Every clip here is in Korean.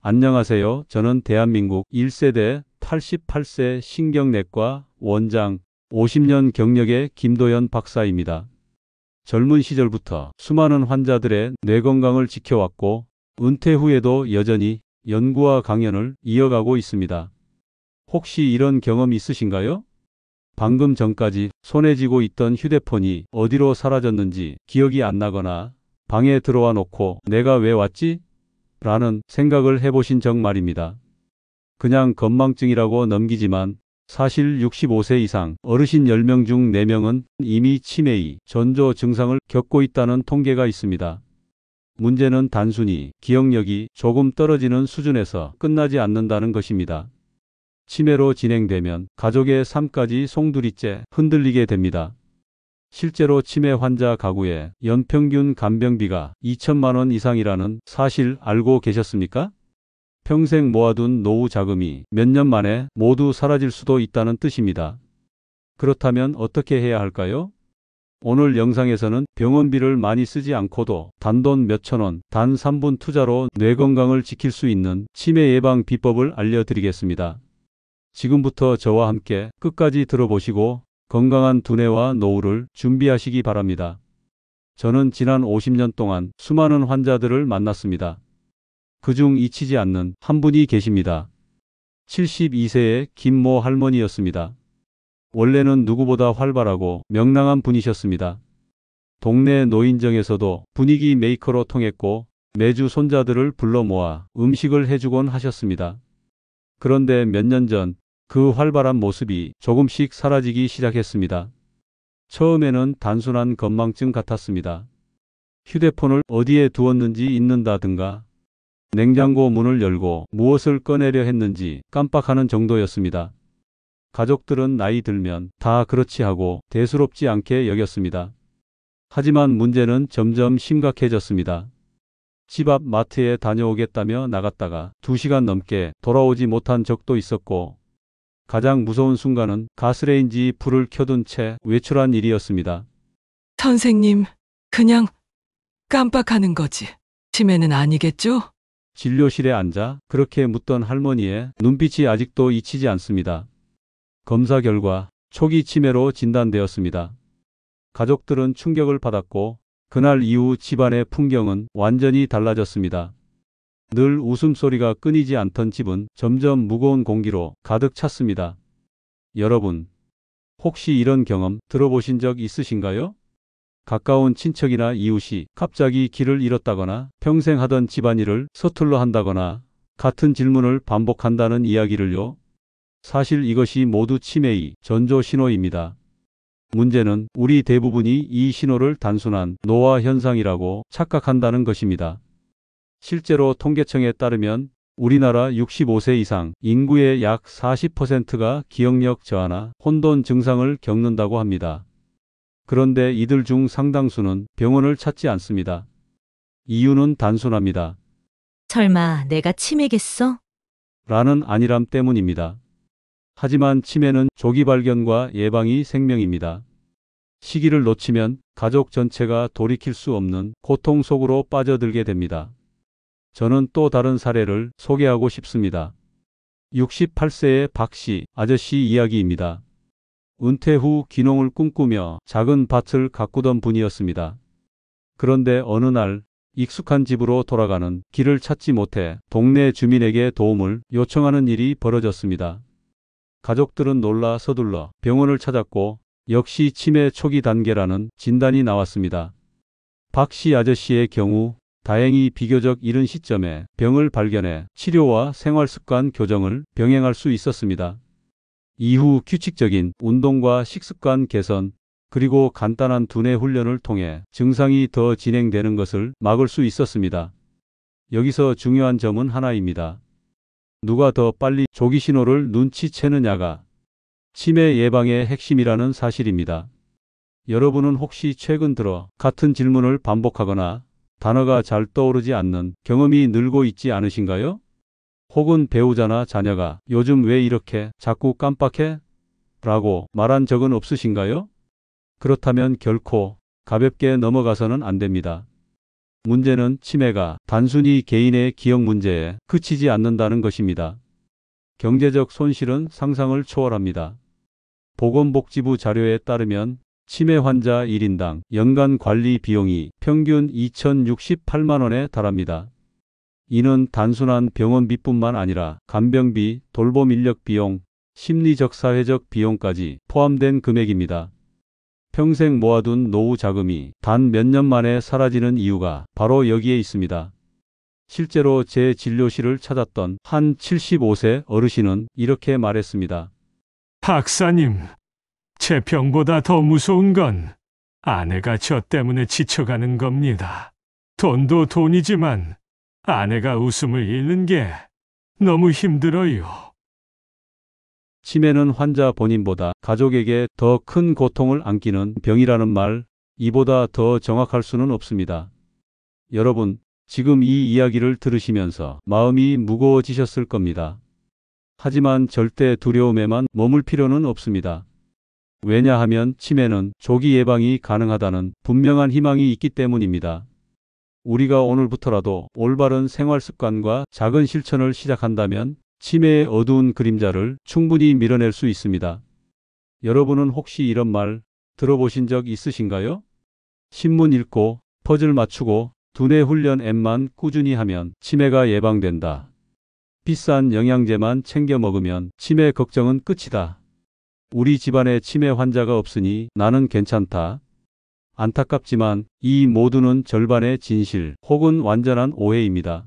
안녕하세요. 저는 대한민국 1세대 88세 신경내과 원장 50년 경력의 김도연 박사입니다. 젊은 시절부터 수많은 환자들의 뇌 건강을 지켜왔고 은퇴 후에도 여전히 연구와 강연을 이어가고 있습니다. 혹시 이런 경험 있으신가요? 방금 전까지 손에 쥐고 있던 휴대폰이 어디로 사라졌는지 기억이 안 나거나 방에 들어와 놓고 내가 왜 왔지? 라는 생각을 해보신 적 말입니다. 그냥 건망증이라고 넘기지만 사실 65세 이상 어르신 10명 중 4명은 이미 치매의 전조 증상을 겪고 있다는 통계가 있습니다. 문제는 단순히 기억력이 조금 떨어지는 수준에서 끝나지 않는다는 것입니다. 치매로 진행되면 가족의 삶까지 송두리째 흔들리게 됩니다. 실제로 치매 환자 가구의 연평균 간병비가 2천만 원 이상이라는 사실 알고 계셨습니까? 평생 모아둔 노후 자금이 몇 년 만에 모두 사라질 수도 있다는 뜻입니다. 그렇다면 어떻게 해야 할까요? 오늘 영상에서는 병원비를 많이 쓰지 않고도 단돈 몇천 원, 단 3분 투자로 뇌 건강을 지킬 수 있는 치매 예방 비법을 알려드리겠습니다. 지금부터 저와 함께 끝까지 들어보시고 건강한 두뇌와 노후를 준비하시기 바랍니다. 저는 지난 50년 동안 수많은 환자들을 만났습니다. 그중 잊히지 않는 한 분이 계십니다. 72세의 김모 할머니였습니다. 원래는 누구보다 활발하고 명랑한 분이셨습니다. 동네 노인정에서도 분위기 메이커로 통했고 매주 손자들을 불러 모아 음식을 해주곤 하셨습니다. 그런데 몇 년 전 그 활발한 모습이 조금씩 사라지기 시작했습니다. 처음에는 단순한 건망증 같았습니다. 휴대폰을 어디에 두었는지 잊는다든가 냉장고 문을 열고 무엇을 꺼내려 했는지 깜빡하는 정도였습니다. 가족들은 나이 들면 다 그렇지 하고 대수롭지 않게 여겼습니다. 하지만 문제는 점점 심각해졌습니다. 집 앞 마트에 다녀오겠다며 나갔다가 2시간 넘게 돌아오지 못한 적도 있었고 가장 무서운 순간은 가스레인지 불을 켜둔 채 외출한 일이었습니다. 선생님, 그냥 깜빡하는 거지. 치매는 아니겠죠? 진료실에 앉아 그렇게 묻던 할머니의 눈빛이 아직도 잊히지 않습니다. 검사 결과 초기 치매로 진단되었습니다. 가족들은 충격을 받았고 그날 이후 집안의 풍경은 완전히 달라졌습니다. 늘 웃음소리가 끊이지 않던 집은 점점 무거운 공기로 가득 찼습니다. 여러분, 혹시 이런 경험 들어보신 적 있으신가요? 가까운 친척이나 이웃이 갑자기 길을 잃었다거나 평생 하던 집안일을 서툴러 한다거나 같은 질문을 반복한다는 이야기를요. 사실 이것이 모두 치매의 전조 신호입니다. 문제는 우리 대부분이 이 신호를 단순한 노화 현상이라고 착각한다는 것입니다. 실제로 통계청에 따르면 우리나라 65세 이상 인구의 약 40%가 기억력 저하나 혼돈 증상을 겪는다고 합니다. 그런데 이들 중 상당수는 병원을 찾지 않습니다. 이유는 단순합니다. 설마 내가 치매겠어? 라는 안일함 때문입니다. 하지만 치매는 조기 발견과 예방이 생명입니다. 시기를 놓치면 가족 전체가 돌이킬 수 없는 고통 속으로 빠져들게 됩니다. 저는 또 다른 사례를 소개하고 싶습니다. 68세의 박씨 아저씨 이야기입니다. 은퇴 후 귀농을 꿈꾸며 작은 밭을 가꾸던 분이었습니다. 그런데 어느 날 익숙한 집으로 돌아가는 길을 찾지 못해 동네 주민에게 도움을 요청하는 일이 벌어졌습니다. 가족들은 놀라 서둘러 병원을 찾았고 역시 치매 초기 단계라는 진단이 나왔습니다. 박씨 아저씨의 경우 다행히 비교적 이른 시점에 병을 발견해 치료와 생활습관 교정을 병행할 수 있었습니다. 이후 규칙적인 운동과 식습관 개선, 그리고 간단한 두뇌 훈련을 통해 증상이 더 진행되는 것을 막을 수 있었습니다. 여기서 중요한 점은 하나입니다. 누가 더 빨리 조기 신호를 눈치채느냐가 치매 예방의 핵심이라는 사실입니다. 여러분은 혹시 최근 들어 같은 질문을 반복하거나 단어가 잘 떠오르지 않는 경험이 늘고 있지 않으신가요? 혹은 배우자나 자녀가 요즘 왜 이렇게 자꾸 깜빡해? 라고 말한 적은 없으신가요? 그렇다면 결코 가볍게 넘어가서는 안 됩니다. 문제는 치매가 단순히 개인의 기억 문제에 그치지 않는다는 것입니다. 경제적 손실은 상상을 초월합니다. 보건복지부 자료에 따르면 치매 환자 1인당 연간 관리 비용이 평균 2,068만 원에 달합니다. 이는 단순한 병원비뿐만 아니라 간병비, 돌봄 인력 비용, 심리적 사회적 비용까지 포함된 금액입니다. 평생 모아둔 노후 자금이 단 몇 년 만에 사라지는 이유가 바로 여기에 있습니다. 실제로 제 진료실을 찾았던 한 75세 어르신은 이렇게 말했습니다. 박사님, 제 병보다 더 무서운 건 아내가 저 때문에 지쳐가는 겁니다. 돈도 돈이지만 아내가 웃음을 잃는 게 너무 힘들어요. 치매는 환자 본인보다 가족에게 더 큰 고통을 안기는 병이라는 말, 이보다 더 정확할 수는 없습니다. 여러분, 지금 이 이야기를 들으시면서 마음이 무거워지셨을 겁니다. 하지만 절대 두려움에만 머물 필요는 없습니다. 왜냐하면 치매는 조기 예방이 가능하다는 분명한 희망이 있기 때문입니다. 우리가 오늘부터라도 올바른 생활 습관과 작은 실천을 시작한다면 치매의 어두운 그림자를 충분히 밀어낼 수 있습니다. 여러분은 혹시 이런 말 들어보신 적 있으신가요? 신문 읽고, 퍼즐 맞추고, 두뇌 훈련 앱만 꾸준히 하면 치매가 예방된다. 비싼 영양제만 챙겨 먹으면 치매 걱정은 끝이다. 우리 집안에 치매 환자가 없으니 나는 괜찮다. 안타깝지만 이 모두는 절반의 진실 혹은 완전한 오해입니다.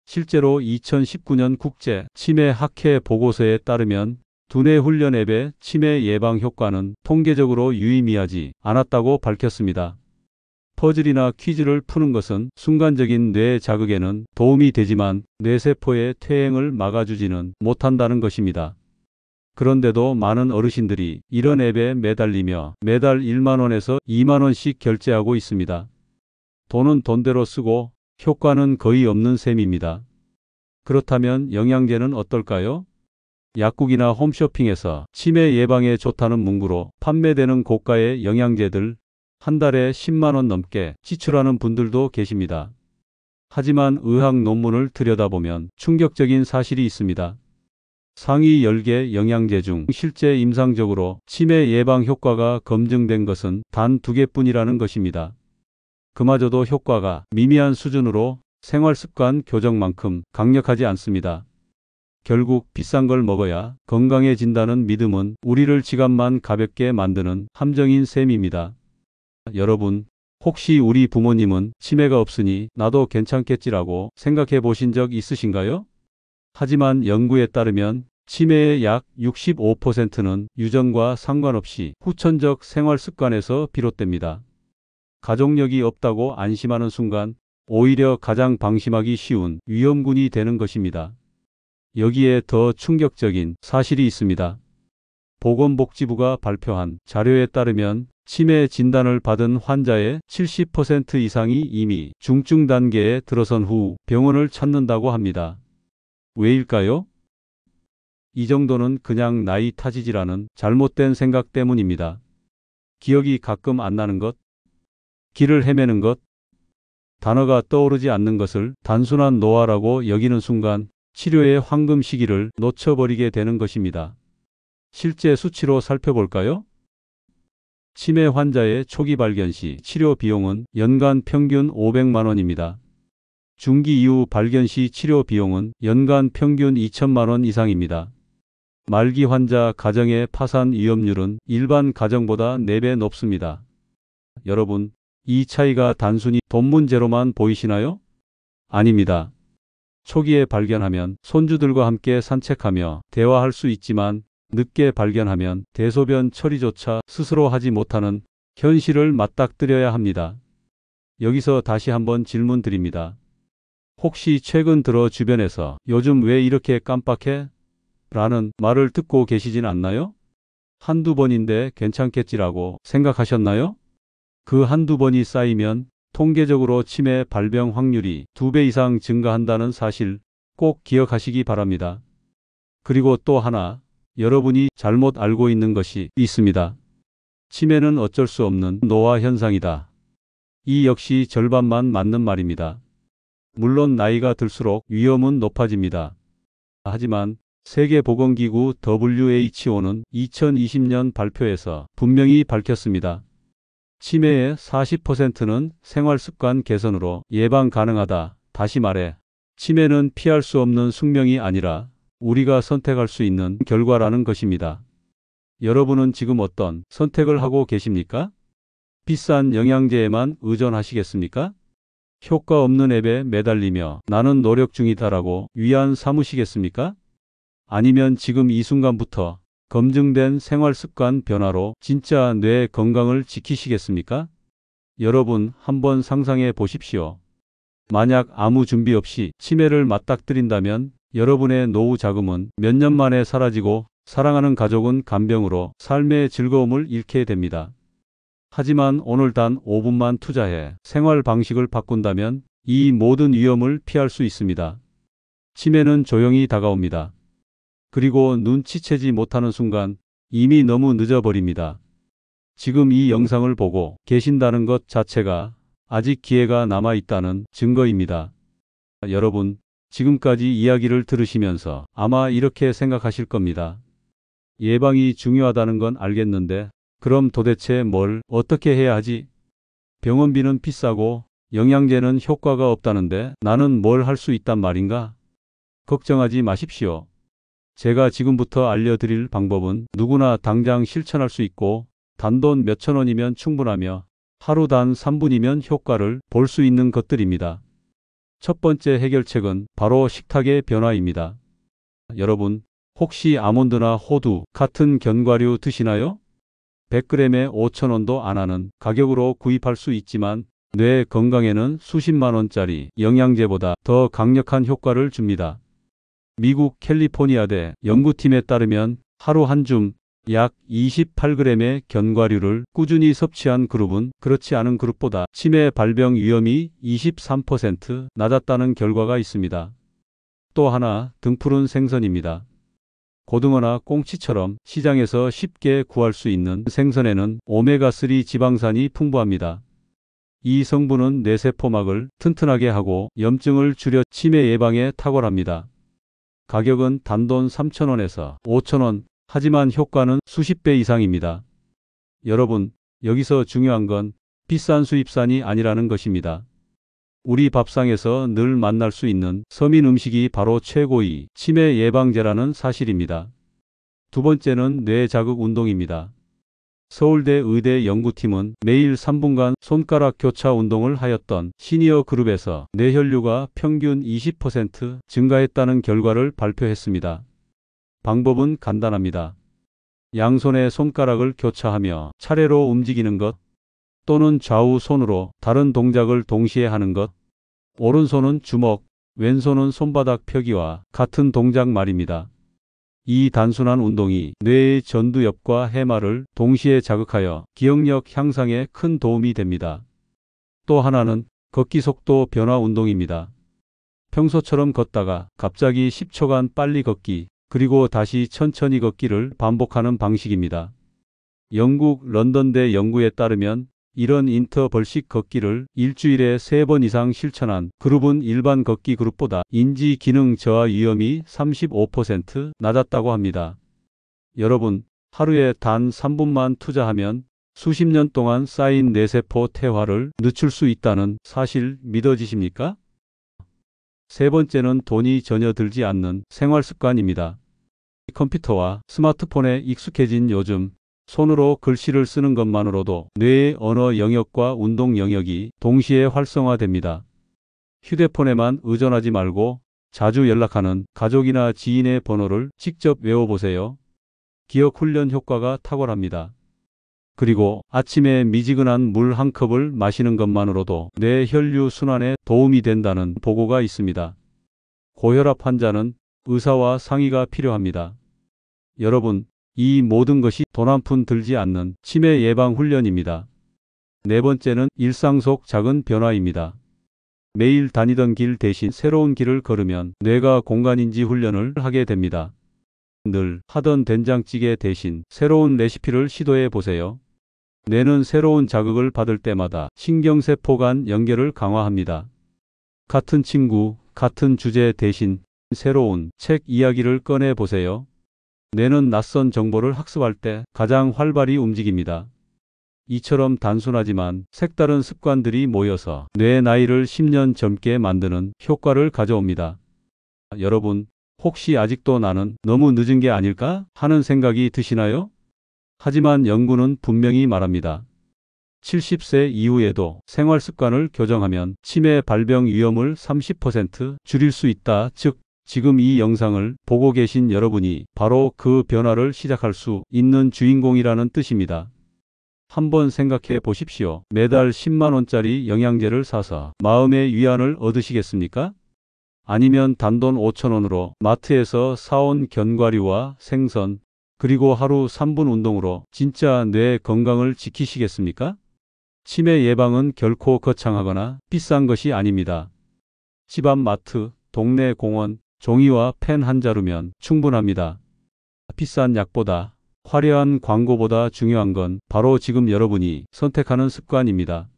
실제로 2019년 국제 치매 학회 보고서에 따르면 두뇌 훈련 앱의 치매 예방 효과는 통계적으로 유의미하지 않았다고 밝혔습니다. 퍼즐이나 퀴즈를 푸는 것은 순간적인 뇌 자극에는 도움이 되지만 뇌세포의 퇴행을 막아주지는 못한다는 것입니다. 그런데도 많은 어르신들이 이런 앱에 매달리며 매달 1만 원에서 2만 원씩 결제하고 있습니다. 돈은 돈대로 쓰고 효과는 거의 없는 셈입니다. 그렇다면 영양제는 어떨까요? 약국이나 홈쇼핑에서 치매 예방에 좋다는 문구로 판매되는 고가의 영양제들 한 달에 10만 원 넘게 지출하는 분들도 계십니다. 하지만 의학 논문을 들여다보면 충격적인 사실이 있습니다. 상위 10개 영양제 중 실제 임상적으로 치매 예방 효과가 검증된 것은 단 2개뿐이라는 것입니다. 그마저도 효과가 미미한 수준으로 생활습관 교정만큼 강력하지 않습니다. 결국 비싼 걸 먹어야 건강해진다는 믿음은 우리를 지갑만 가볍게 만드는 함정인 셈입니다. 여러분, 혹시 우리 부모님은 치매가 없으니 나도 괜찮겠지라고 생각해 보신 적 있으신가요? 하지만 연구에 따르면 치매의 약 65%는 유전과 상관없이 후천적 생활 습관에서 비롯됩니다. 가족력이 없다고 안심하는 순간 오히려 가장 방심하기 쉬운 위험군이 되는 것입니다. 여기에 더 충격적인 사실이 있습니다. 보건복지부가 발표한 자료에 따르면 치매 진단을 받은 환자의 70% 이상이 이미 중증 단계에 들어선 후 병원을 찾는다고 합니다. 왜일까요? 이 정도는 그냥 나이 탓이지라는 잘못된 생각 때문입니다. 기억이 가끔 안 나는 것, 길을 헤매는 것, 단어가 떠오르지 않는 것을 단순한 노화라고 여기는 순간 치료의 황금 시기를 놓쳐버리게 되는 것입니다. 실제 수치로 살펴볼까요? 치매 환자의 초기 발견 시 치료 비용은 연간 평균 500만 원입니다. 중기 이후 발견 시 치료 비용은 연간 평균 2천만 원 이상입니다. 말기 환자 가정의 파산 위험률은 일반 가정보다 4배 높습니다. 여러분, 이 차이가 단순히 돈 문제로만 보이시나요? 아닙니다. 초기에 발견하면 손주들과 함께 산책하며 대화할 수 있지만 늦게 발견하면 대소변 처리조차 스스로 하지 못하는 현실을 맞닥뜨려야 합니다. 여기서 다시 한번 질문 드립니다. 혹시 최근 들어 주변에서 요즘 왜 이렇게 깜빡해? 라는 말을 듣고 계시진 않나요? 한두 번인데 괜찮겠지라고 생각하셨나요? 그 한두 번이 쌓이면 통계적으로 치매 발병 확률이 2배 이상 증가한다는 사실 꼭 기억하시기 바랍니다. 그리고 또 하나, 여러분이 잘못 알고 있는 것이 있습니다. 치매는 어쩔 수 없는 노화 현상이다. 이 역시 절반만 맞는 말입니다. 물론 나이가 들수록 위험은 높아집니다. 하지만 세계보건기구 WHO는 2020년 발표에서 분명히 밝혔습니다. 치매의 40%는 생활습관 개선으로 예방 가능하다. 다시 말해, 치매는 피할 수 없는 숙명이 아니라 우리가 선택할 수 있는 결과라는 것입니다. 여러분은 지금 어떤 선택을 하고 계십니까? 비싼 영양제에만 의존하시겠습니까? 효과 없는 앱에 매달리며 나는 노력 중이다라고 위안 삼으시겠습니까? 아니면 지금 이 순간부터 검증된 생활습관 변화로 진짜 뇌 건강을 지키시겠습니까? 여러분 한번 상상해 보십시오. 만약 아무 준비 없이 치매를 맞닥뜨린다면 여러분의 노후 자금은 몇 년 만에 사라지고 사랑하는 가족은 간병으로 삶의 즐거움을 잃게 됩니다. 하지만 오늘 단 5분만 투자해 생활 방식을 바꾼다면 이 모든 위험을 피할 수 있습니다. 치매는 조용히 다가옵니다. 그리고 눈치채지 못하는 순간 이미 너무 늦어버립니다. 지금 이 영상을 보고 계신다는 것 자체가 아직 기회가 남아있다는 증거입니다. 여러분, 지금까지 이야기를 들으시면서 아마 이렇게 생각하실 겁니다. 예방이 중요하다는 건 알겠는데 그럼 도대체 뭘 어떻게 해야 하지? 병원비는 비싸고 영양제는 효과가 없다는데 나는 뭘 할 수 있단 말인가? 걱정하지 마십시오. 제가 지금부터 알려드릴 방법은 누구나 당장 실천할 수 있고 단돈 몇천 원이면 충분하며 하루 단 3분이면 효과를 볼 수 있는 것들입니다. 첫 번째 해결책은 바로 식탁의 변화입니다. 여러분, 혹시 아몬드나 호두 같은 견과류 드시나요? 100g에 5,000원도 안 하는 가격으로 구입할 수 있지만 뇌 건강에는 수십만 원짜리 영양제보다 더 강력한 효과를 줍니다. 미국 캘리포니아대 연구팀에 따르면 하루 한 줌 약 28g의 견과류를 꾸준히 섭취한 그룹은 그렇지 않은 그룹보다 치매 발병 위험이 23% 낮았다는 결과가 있습니다. 또 하나, 등푸른 생선입니다. 고등어나 꽁치처럼 시장에서 쉽게 구할 수 있는 생선에는 오메가3 지방산이 풍부합니다. 이 성분은 뇌세포막을 튼튼하게 하고 염증을 줄여 치매 예방에 탁월합니다. 가격은 단돈 3,000원에서 5,000원, 하지만 효과는 수십 배 이상입니다. 여러분, 여기서 중요한 건 비싼 수입산이 아니라는 것입니다. 우리 밥상에서 늘 만날 수 있는 서민 음식이 바로 최고의 치매 예방제라는 사실입니다. 두 번째는 뇌자극 운동입니다. 서울대 의대 연구팀은 매일 3분간 손가락 교차 운동을 하였던 시니어 그룹에서 뇌혈류가 평균 20% 증가했다는 결과를 발표했습니다. 방법은 간단합니다. 양손의 손가락을 교차하며 차례로 움직이는 것, 또는 좌우 손으로 다른 동작을 동시에 하는 것, 오른손은 주먹, 왼손은 손바닥 펴기와 같은 동작 말입니다. 이 단순한 운동이 뇌의 전두엽과 해마를 동시에 자극하여 기억력 향상에 큰 도움이 됩니다. 또 하나는 걷기 속도 변화 운동입니다. 평소처럼 걷다가 갑자기 10초간 빨리 걷기, 그리고 다시 천천히 걷기를 반복하는 방식입니다. 영국 런던대 연구에 따르면 이런 인터벌식 걷기를 일주일에 3번 이상 실천한 그룹은 일반 걷기 그룹보다 인지 기능 저하 위험이 35% 낮았다고 합니다. 여러분, 하루에 단 3분만 투자하면 수십 년 동안 쌓인 뇌세포 퇴화를 늦출 수 있다는 사실 믿어지십니까? 세 번째는 돈이 전혀 들지 않는 생활습관입니다. 컴퓨터와 스마트폰에 익숙해진 요즘 손으로 글씨를 쓰는 것만으로도 뇌의 언어 영역과 운동 영역이 동시에 활성화됩니다. 휴대폰에만 의존하지 말고 자주 연락하는 가족이나 지인의 번호를 직접 외워보세요. 기억 훈련 효과가 탁월합니다. 그리고 아침에 미지근한 물 한 컵을 마시는 것만으로도 뇌 혈류 순환에 도움이 된다는 보고가 있습니다. 고혈압 환자는 의사와 상의가 필요합니다. 여러분, 이 모든 것이 돈 한 푼 들지 않는 치매 예방 훈련입니다. 네 번째는 일상 속 작은 변화입니다. 매일 다니던 길 대신 새로운 길을 걸으면 뇌가 공간인지 훈련을 하게 됩니다. 늘 하던 된장찌개 대신 새로운 레시피를 시도해 보세요. 뇌는 새로운 자극을 받을 때마다 신경세포 간 연결을 강화합니다. 같은 친구, 같은 주제 대신 새로운 책 이야기를 꺼내 보세요. 뇌는 낯선 정보를 학습할 때 가장 활발히 움직입니다. 이처럼 단순하지만 색다른 습관들이 모여서 뇌의 나이를 10년 젊게 만드는 효과를 가져옵니다. 여러분, 혹시 아직도 나는 너무 늦은 게 아닐까 하는 생각이 드시나요? 하지만 연구는 분명히 말합니다. 70세 이후에도 생활 습관을 교정하면 치매 발병 위험을 30% 줄일 수 있다. 즉, 지금 이 영상을 보고 계신 여러분이 바로 그 변화를 시작할 수 있는 주인공이라는 뜻입니다. 한번 생각해 보십시오. 매달 10만 원짜리 영양제를 사서 마음의 위안을 얻으시겠습니까? 아니면 단돈 5천 원으로 마트에서 사온 견과류와 생선, 그리고 하루 3분 운동으로 진짜 뇌 건강을 지키시겠습니까? 치매 예방은 결코 거창하거나 비싼 것이 아닙니다. 집 앞 마트, 동네 공원, 종이와 펜 한 자루면 충분합니다. 비싼 약보다, 화려한 광고보다 중요한 건 바로 지금 여러분이 선택하는 습관입니다.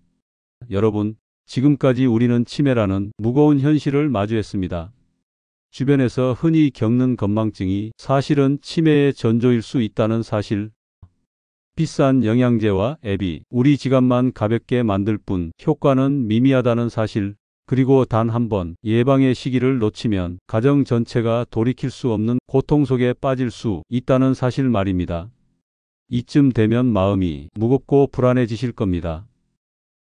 여러분, 지금까지 우리는 치매라는 무거운 현실을 마주했습니다. 주변에서 흔히 겪는 건망증이 사실은 치매의 전조일 수 있다는 사실. 비싼 영양제와 앱이 우리 지갑만 가볍게 만들 뿐 효과는 미미하다는 사실. 그리고 단 한 번 예방의 시기를 놓치면 가정 전체가 돌이킬 수 없는 고통 속에 빠질 수 있다는 사실 말입니다. 이쯤 되면 마음이 무겁고 불안해지실 겁니다.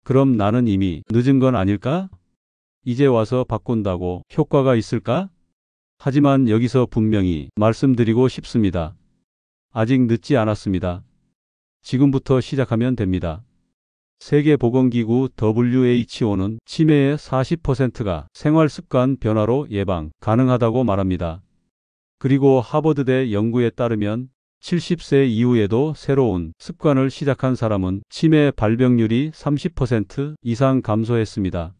그럼 나는 이미 늦은 건 아닐까? 이제 와서 바꾼다고 효과가 있을까? 하지만 여기서 분명히 말씀드리고 싶습니다. 아직 늦지 않았습니다. 지금부터 시작하면 됩니다. 세계보건기구 WHO는 치매의 40%가 생활습관 변화로 예방 가능하다고 말합니다. 그리고 하버드대 연구에 따르면 70세 이후에도 새로운 습관을 시작한 사람은 치매 발병률이 30% 이상 감소했습니다.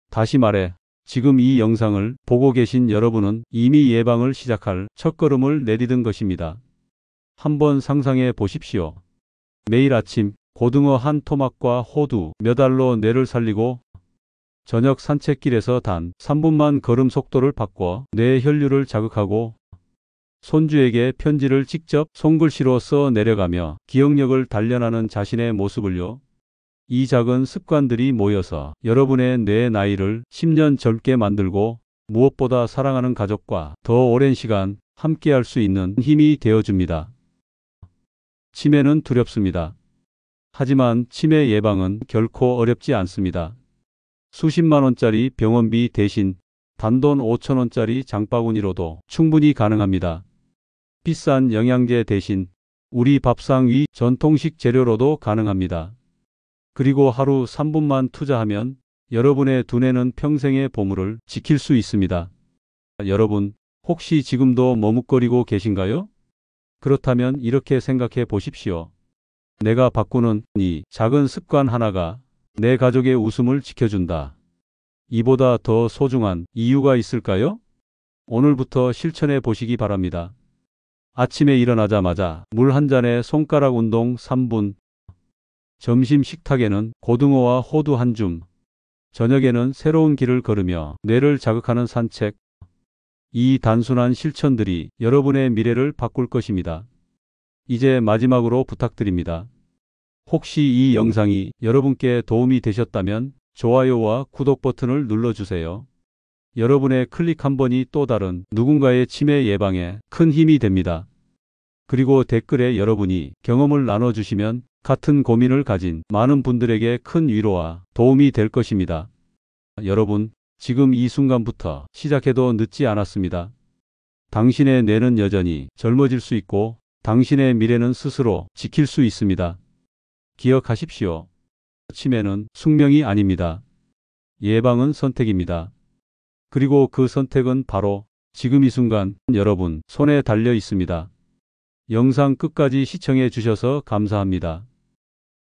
다시 말해, 지금 이 영상을 보고 계신 여러분은 이미 예방을 시작할 첫걸음을 내디딘 것입니다. 한번 상상해 보십시오. 매일 아침 고등어 한 토막과 호두 몇 알로 뇌를 살리고 저녁 산책길에서 단 3분만 걸음 속도를 바꿔 뇌의 혈류를 자극하고 손주에게 편지를 직접 손글씨로 써 내려가며 기억력을 단련하는 자신의 모습을요. 이 작은 습관들이 모여서 여러분의 뇌의 나이를 10년 젊게 만들고 무엇보다 사랑하는 가족과 더 오랜 시간 함께할 수 있는 힘이 되어줍니다. 치매는 두렵습니다. 하지만 치매 예방은 결코 어렵지 않습니다. 수십만 원짜리 병원비 대신 단돈 5천 원짜리 장바구니로도 충분히 가능합니다. 비싼 영양제 대신 우리 밥상 위 전통식 재료로도 가능합니다. 그리고 하루 3분만 투자하면 여러분의 두뇌는 평생의 보물을 지킬 수 있습니다. 여러분, 혹시 지금도 머뭇거리고 계신가요? 그렇다면 이렇게 생각해 보십시오. 내가 바꾸는 이 작은 습관 하나가 내 가족의 웃음을 지켜준다. 이보다 더 소중한 이유가 있을까요? 오늘부터 실천해 보시기 바랍니다. 아침에 일어나자마자 물 한 잔에 손가락 운동 3분, 점심 식탁에는 고등어와 호두 한 줌, 저녁에는 새로운 길을 걸으며 뇌를 자극하는 산책. 이 단순한 실천들이 여러분의 미래를 바꿀 것입니다. 이제 마지막으로 부탁드립니다. 혹시 이 영상이 여러분께 도움이 되셨다면 좋아요와 구독 버튼을 눌러주세요. 여러분의 클릭 한 번이 또 다른 누군가의 치매 예방에 큰 힘이 됩니다. 그리고 댓글에 여러분이 경험을 나눠주시면 같은 고민을 가진 많은 분들에게 큰 위로와 도움이 될 것입니다. 여러분, 지금 이 순간부터 시작해도 늦지 않았습니다. 당신의 뇌는 여전히 젊어질 수 있고 당신의 미래는 스스로 지킬 수 있습니다. 기억하십시오. 치매는 숙명이 아닙니다. 예방은 선택입니다. 그리고 그 선택은 바로 지금 이 순간 여러분 손에 달려 있습니다. 영상 끝까지 시청해 주셔서 감사합니다.